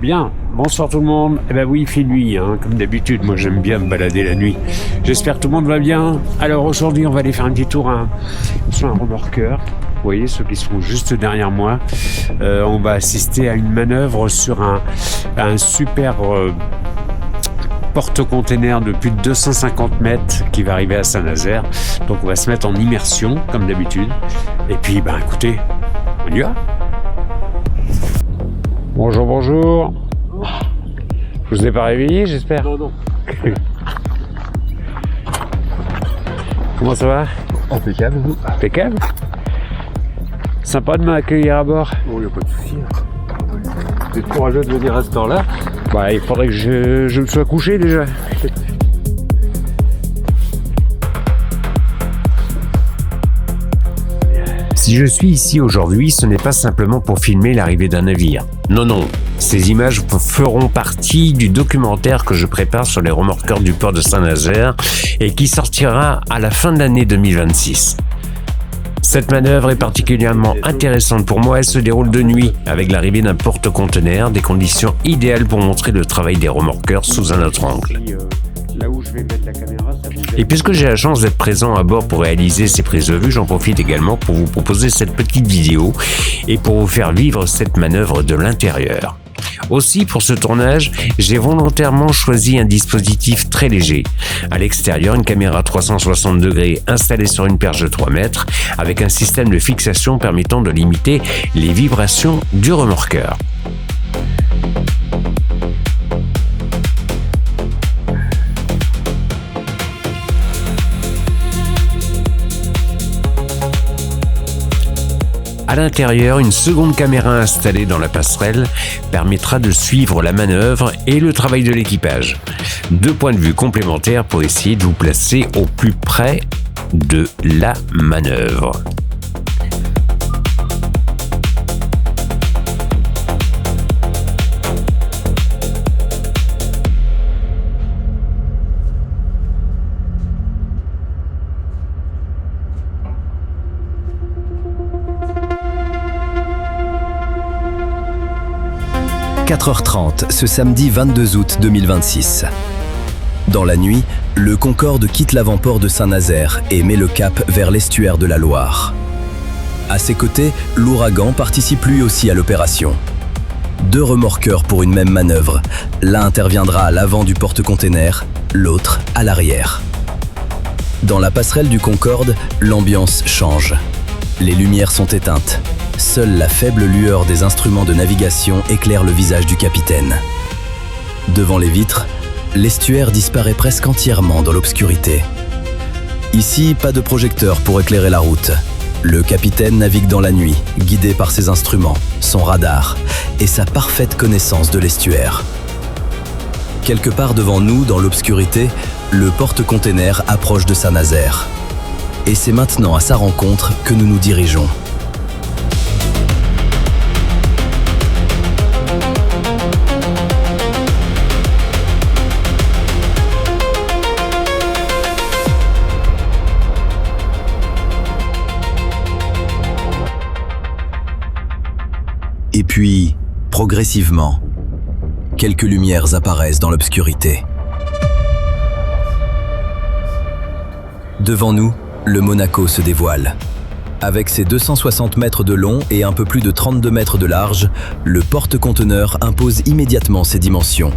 Bien, bonsoir tout le monde. Eh ben oui, il fait nuit, hein, comme d'habitude. Moi, j'aime bien me balader la nuit. J'espère que tout le monde va bien. Alors aujourd'hui, on va aller faire un petit tour sur un remorqueur. Vous voyez, ceux qui sont juste derrière moi. On va assister à une manœuvre sur un super porte-container de plus de 250 mètres qui va arriver à Saint-Nazaire. Donc on va se mettre en immersion, comme d'habitude. Et puis, ben écoutez, on y va. Bonjour, bonjour. Je vous ai pas réveillé, j'espère? Non. Comment ça va? Impeccable, vous. Impeccable. Sympa de m'accueillir à bord. Bon, il n'y a pas de souci. Vous êtes courageux de venir à cette heure-là? Bah, il faudrait que je me sois couché déjà. Si je suis ici aujourd'hui, ce n'est pas simplement pour filmer l'arrivée d'un navire. Non, ces images feront partie du documentaire que je prépare sur les remorqueurs du port de Saint-Nazaire et qui sortira à la fin de l'année 2026. Cette manœuvre est particulièrement intéressante pour moi. Elle se déroule de nuit, avec l'arrivée d'un porte-conteneur, des conditions idéales pour montrer le travail des remorqueurs sous un autre angle. Et puisque j'ai la chance d'être présent à bord pour réaliser ces prises de vue, j'en profite également pour vous proposer cette petite vidéo et pour vous faire vivre cette manœuvre de l'intérieur. Aussi, pour ce tournage, j'ai volontairement choisi un dispositif très léger. À l'extérieur, une caméra 360 degrés installée sur une perche de 3 mètres avec un système de fixation permettant de limiter les vibrations du remorqueur. À l'intérieur, une seconde caméra installée dans la passerelle permettra de suivre la manœuvre et le travail de l'équipage. Deux points de vue complémentaires pour essayer de vous placer au plus près de la manœuvre. « 4h30 ce samedi 22 août 2026. Dans la nuit, le Concorde quitte l'avant-port de Saint-Nazaire et met le cap vers l'estuaire de la Loire. À ses côtés, l'Ouragan participe lui aussi à l'opération. Deux remorqueurs pour une même manœuvre. L'un interviendra à l'avant du porte-container, l'autre à l'arrière. Dans la passerelle du Concorde, l'ambiance change. Les lumières sont éteintes. Seule la faible lueur des instruments de navigation éclaire le visage du capitaine. Devant les vitres, l'estuaire disparaît presque entièrement dans l'obscurité. Ici, pas de projecteur pour éclairer la route. Le capitaine navigue dans la nuit, guidé par ses instruments, son radar et sa parfaite connaissance de l'estuaire. Quelque part devant nous, dans l'obscurité, le porte-container approche de Saint-Nazaire. Et c'est maintenant à sa rencontre que nous nous dirigeons. Et puis, progressivement, quelques lumières apparaissent dans l'obscurité. Devant nous, le Monaco se dévoile. Avec ses 260 mètres de long et un peu plus de 32 mètres de large, le porte-conteneur impose immédiatement ses dimensions.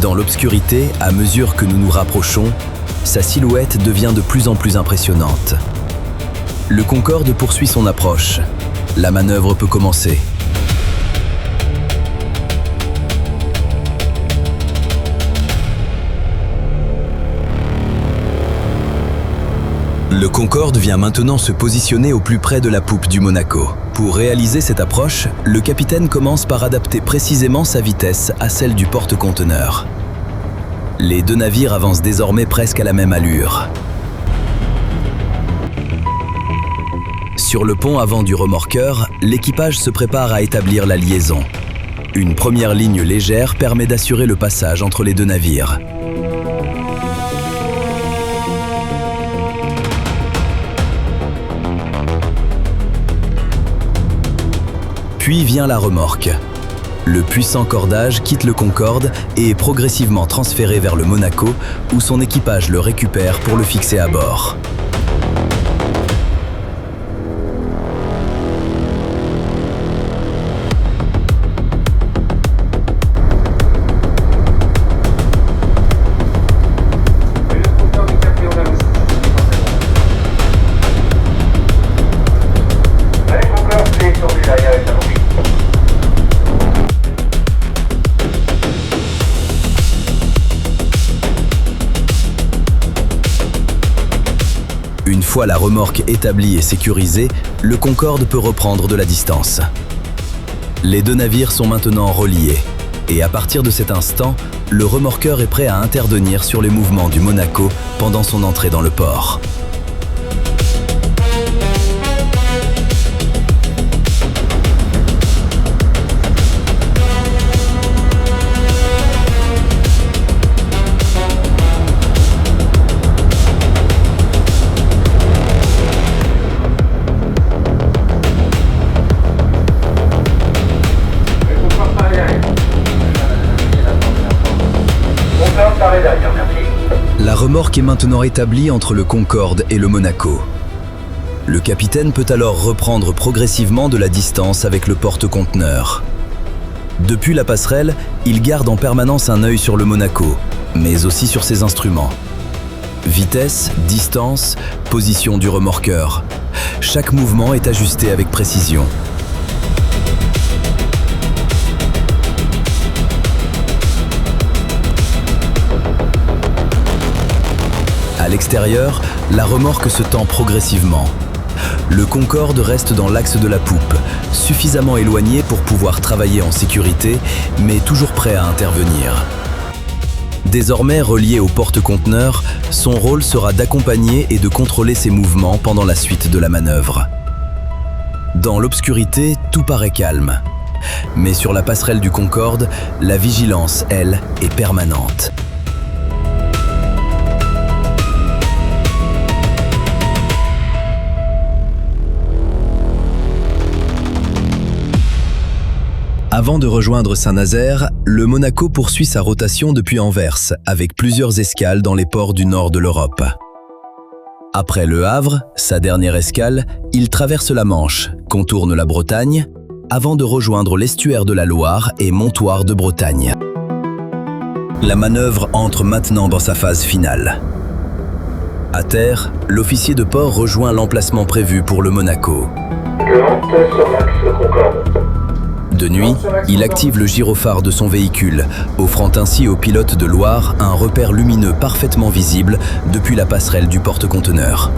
Dans l'obscurité, à mesure que nous nous rapprochons, sa silhouette devient de plus en plus impressionnante. Le Concorde poursuit son approche. La manœuvre peut commencer. Le Concorde vient maintenant se positionner au plus près de la poupe du Monaco. Pour réaliser cette approche, le capitaine commence par adapter précisément sa vitesse à celle du porte-conteneur. Les deux navires avancent désormais presque à la même allure. Sur le pont avant du remorqueur, l'équipage se prépare à établir la liaison. Une première ligne légère permet d'assurer le passage entre les deux navires. Puis vient la remorque. Le puissant cordage quitte le Concorde et est progressivement transféré vers le Monaco, où son équipage le récupère pour le fixer à bord. Une fois la remorque établie et sécurisée, le Concorde peut reprendre de la distance. Les deux navires sont maintenant reliés, et à partir de cet instant, le remorqueur est prêt à intervenir sur les mouvements du Monaco pendant son entrée dans le port. La remorque est maintenant établie entre le Concorde et le Monaco. Le capitaine peut alors reprendre progressivement de la distance avec le porte-conteneur. Depuis la passerelle, il garde en permanence un œil sur le Monaco, mais aussi sur ses instruments. Vitesse, distance, position du remorqueur. Chaque mouvement est ajusté avec précision. À l'extérieur, la remorque se tend progressivement. Le Concorde reste dans l'axe de la poupe, suffisamment éloigné pour pouvoir travailler en sécurité, mais toujours prêt à intervenir. Désormais relié au porte-conteneur, son rôle sera d'accompagner et de contrôler ses mouvements pendant la suite de la manœuvre. Dans l'obscurité, tout paraît calme. Mais sur la passerelle du Concorde, la vigilance, elle, est permanente. Avant de rejoindre Saint-Nazaire, le Monaco poursuit sa rotation depuis Anvers, avec plusieurs escales dans les ports du nord de l'Europe. Après Le Havre, sa dernière escale, il traverse la Manche, contourne la Bretagne, avant de rejoindre l'estuaire de la Loire et Montoire de Bretagne. La manœuvre entre maintenant dans sa phase finale. À terre, l'officier de port rejoint l'emplacement prévu pour le Monaco. Sur l'axe Concorde. De nuit, il active le gyrophare de son véhicule, offrant ainsi au pilote de Loire un repère lumineux parfaitement visible depuis la passerelle du porte-conteneur.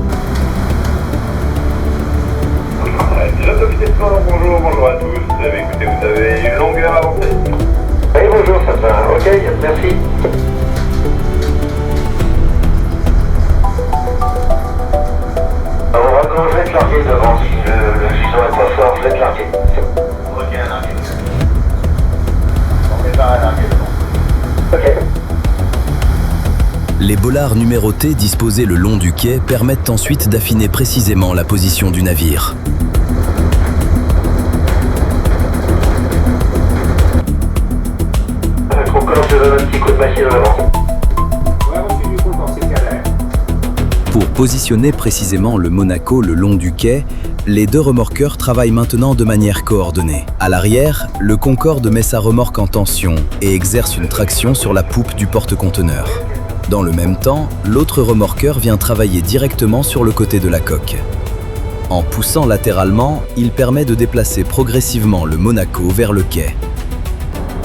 Pilote officier de port, bonjour à tous. Écoutez, vous avez une longueur avancée. Oui, bonjour, ça va. Ok, merci. Alors, je vais te larguer devant. Si le giron est pas fort, je vais te larguer. Ok, un larguer. On prépare un larguer devant. Ok. Les bollards numérotés disposés le long du quai permettent ensuite d'affiner précisément la position du navire. Concorde, je donne un petit coup de machine en avant. Pour positionner précisément le Monaco le long du quai, les deux remorqueurs travaillent maintenant de manière coordonnée. À l'arrière, le Concorde met sa remorque en tension et exerce une traction sur la poupe du porte-conteneur. Dans le même temps, l'autre remorqueur vient travailler directement sur le côté de la coque. En poussant latéralement, il permet de déplacer progressivement le Monaco vers le quai.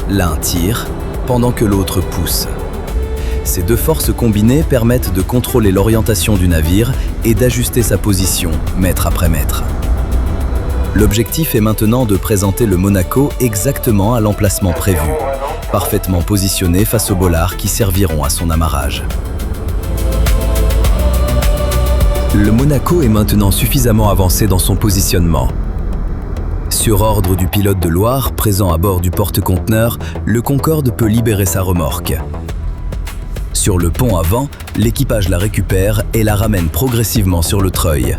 L'un tire, pendant que l'autre pousse. Ces deux forces combinées permettent de contrôler l'orientation du navire et d'ajuster sa position, mètre après mètre. L'objectif est maintenant de présenter le Monaco exactement à l'emplacement prévu, parfaitement positionné face aux bollards qui serviront à son amarrage. Le Monaco est maintenant suffisamment avancé dans son positionnement. Sur ordre du pilote de Loire, présent à bord du porte-conteneur, le Concorde peut libérer sa remorque. Sur le pont avant, l'équipage la récupère et la ramène progressivement sur le treuil.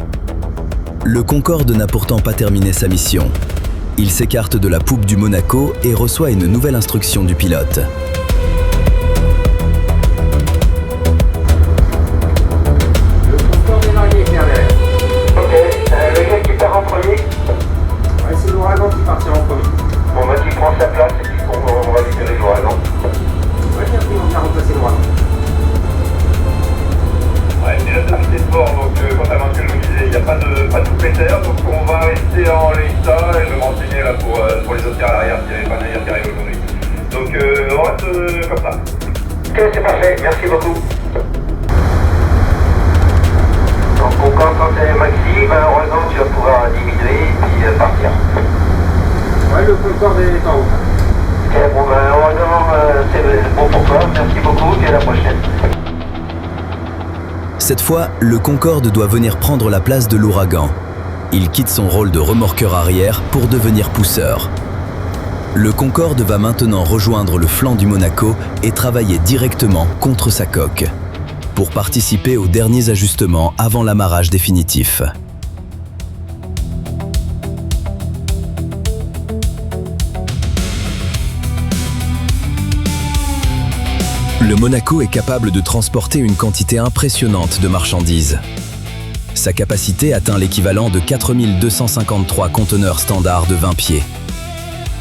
Le Concorde n'a pourtant pas terminé sa mission. Il s'écarte de la poupe du Monaco et reçoit une nouvelle instruction du pilote. Le Concorde est largué, derrière. Ok, le gars qui part en premier. Ouais, c'est l'ouragan qui partira en premier. Bon, bah, qui prend sa place et puis on va libérer l'ouragan. Ouais, bien pris, on vient remplacer l'ouragan. Ouais, c'est la stabilité de bord, donc contrairement à ce que je vous disais, il n'y a pas de pétère, donc on va rester en ça et je vais me renseigner là pour les autres à l'arrière, s'il n'y avait pas de navire qui arrive aujourd'hui. Donc on reste comme ça. Ok, c'est parfait, merci beaucoup. Donc quand t'es maxi, heureusement tu vas pouvoir diminuer et puis partir. Ouais, le Concorde est en route. Ok, bon heureusement c'est bon pour toi, merci beaucoup et à la prochaine. Cette fois, le Concorde doit venir prendre la place de l'ouragan. Il quitte son rôle de remorqueur arrière pour devenir pousseur. Le Concorde va maintenant rejoindre le flanc du Monaco et travailler directement contre sa coque, pour participer aux derniers ajustements avant l'amarrage définitif. Le Monaco est capable de transporter une quantité impressionnante de marchandises. Sa capacité atteint l'équivalent de 4253 conteneurs standards de 20 pieds.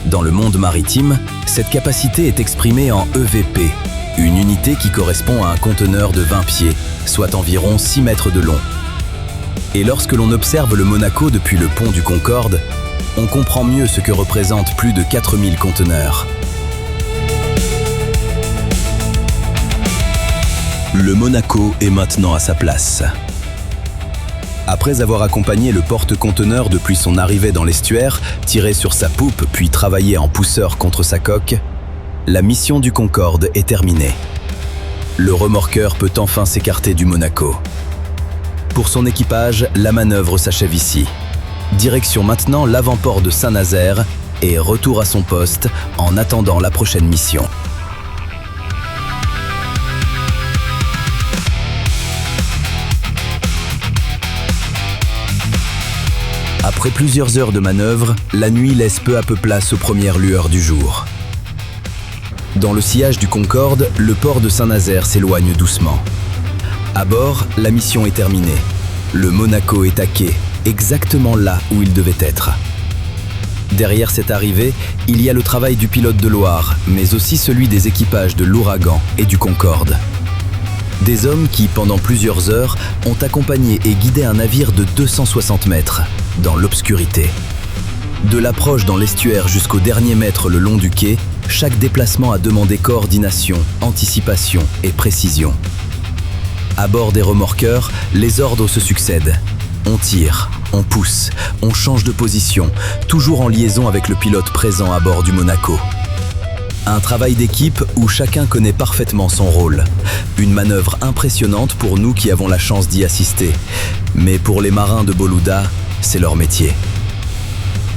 Dans le monde maritime, cette capacité est exprimée en EVP, une unité qui correspond à un conteneur de 20 pieds, soit environ 6 mètres de long. Et lorsque l'on observe le Monaco depuis le pont du Concorde, on comprend mieux ce que représentent plus de 4000 conteneurs. Le Monaco est maintenant à sa place. Après avoir accompagné le porte-conteneur depuis son arrivée dans l'estuaire, tiré sur sa poupe puis travaillé en pousseur contre sa coque, la mission du Concorde est terminée. Le remorqueur peut enfin s'écarter du Monaco. Pour son équipage, la manœuvre s'achève ici. Direction maintenant l'avant-port de Saint-Nazaire et retour à son poste en attendant la prochaine mission. Après plusieurs heures de manœuvre, la nuit laisse peu à peu place aux premières lueurs du jour. Dans le sillage du Concorde, le port de Saint-Nazaire s'éloigne doucement. À bord, la mission est terminée. Le Monaco est à quai, exactement là où il devait être. Derrière cette arrivée, il y a le travail du pilote de Loire, mais aussi celui des équipages de l'Ouragan et du Concorde. Des hommes qui, pendant plusieurs heures, ont accompagné et guidé un navire de 260 mètres, dans l'obscurité. De l'approche dans l'estuaire jusqu'au dernier mètre le long du quai, chaque déplacement a demandé coordination, anticipation et précision. À bord des remorqueurs, les ordres se succèdent. On tire, on pousse, on change de position, toujours en liaison avec le pilote présent à bord du Monaco. Un travail d'équipe où chacun connaît parfaitement son rôle. Une manœuvre impressionnante pour nous qui avons la chance d'y assister. Mais pour les marins de Boluda, c'est leur métier.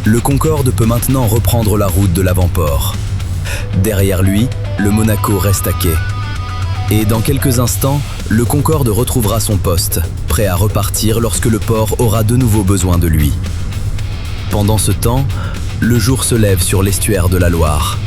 Le Concorde peut maintenant reprendre la route de l'avant-port. Derrière lui, le Monaco reste à quai. Et dans quelques instants, le Concorde retrouvera son poste, prêt à repartir lorsque le port aura de nouveau besoin de lui. Pendant ce temps, le jour se lève sur l'estuaire de la Loire.